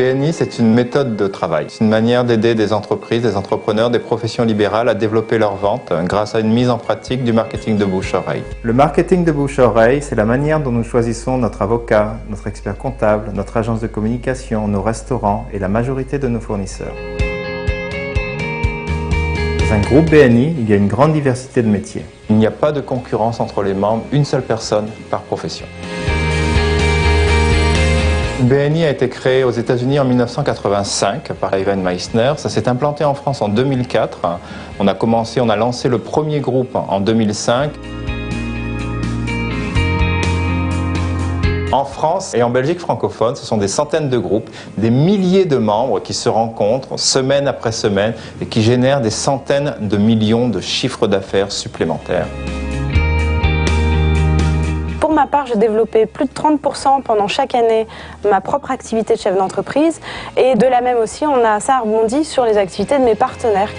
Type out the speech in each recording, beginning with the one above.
BNI, c'est une méthode de travail. C'est une manière d'aider des entreprises, des entrepreneurs, des professions libérales à développer leurs ventes grâce à une mise en pratique du marketing de bouche-oreille. Le marketing de bouche-oreille, c'est la manière dont nous choisissons notre avocat, notre expert comptable, notre agence de communication, nos restaurants et la majorité de nos fournisseurs. Dans un groupe BNI, il y a une grande diversité de métiers. Il n'y a pas de concurrence entre les membres, une seule personne par profession. BNI a été créé aux États-Unis en 1985 par Ivan Meissner. Ça s'est implanté en France en 2004. On a lancé le premier groupe en 2005. En France et en Belgique francophone, ce sont des centaines de groupes, des milliers de membres qui se rencontrent semaine après semaine et qui génèrent des centaines de millions de chiffres d'affaires supplémentaires. Pour ma part, j'ai développé plus de 30% pendant chaque année ma propre activité de chef d'entreprise et de la même aussi, ça a rebondi sur les activités de mes partenaires.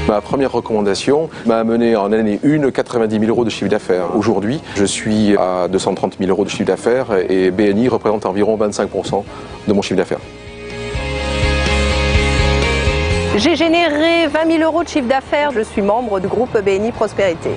Ma première recommandation m'a amené en année 1 90 000 € de chiffre d'affaires. Aujourd'hui, je suis à 230 000 € de chiffre d'affaires et BNI représente environ 25% de mon chiffre d'affaires. J'ai généré 20 000 € de chiffre d'affaires. Je suis membre du groupe BNI Prospérité.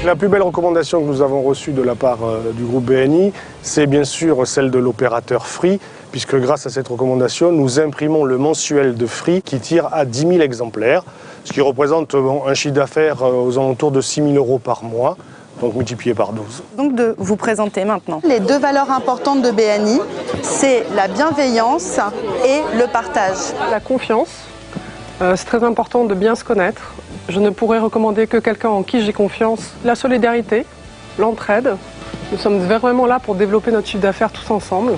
La plus belle recommandation que nous avons reçue de la part du groupe BNI, c'est bien sûr celle de l'opérateur Free, puisque grâce à cette recommandation, nous imprimons le mensuel de Free qui tire à 10 000 exemplaires, ce qui représente un chiffre d'affaires aux alentours de 6 000 € par mois, donc multiplié par 12. Donc de vous présenter maintenant. Les deux valeurs importantes de BNI, c'est la bienveillance et le partage. La confiance, c'est très important de bien se connaître. Je ne pourrais recommander que quelqu'un en qui j'ai confiance. La solidarité, l'entraide. Nous sommes vraiment là pour développer notre chiffre d'affaires tous ensemble.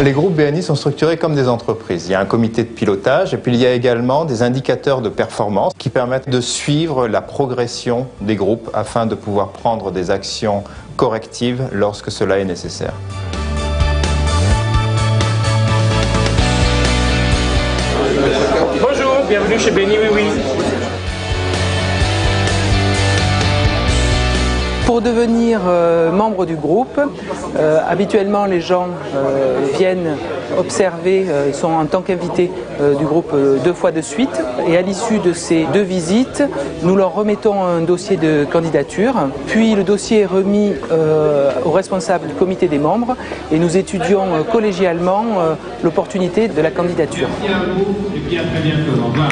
Les groupes BNI sont structurés comme des entreprises. Il y a un comité de pilotage et puis il y a également des indicateurs de performance qui permettent de suivre la progression des groupes afin de pouvoir prendre des actions correctives lorsque cela est nécessaire. Bonjour, bienvenue chez BNI Oui Oui. Pour devenir membre du groupe, habituellement les gens viennent observer, ils sont en tant qu'invités du groupe 2 fois de suite et à l'issue de ces 2 visites, nous leur remettons un dossier de candidature, puis le dossier est remis au responsable du comité des membres et nous étudions collégialement l'opportunité de la candidature. Merci à vous et puis à très bientôt. Au revoir.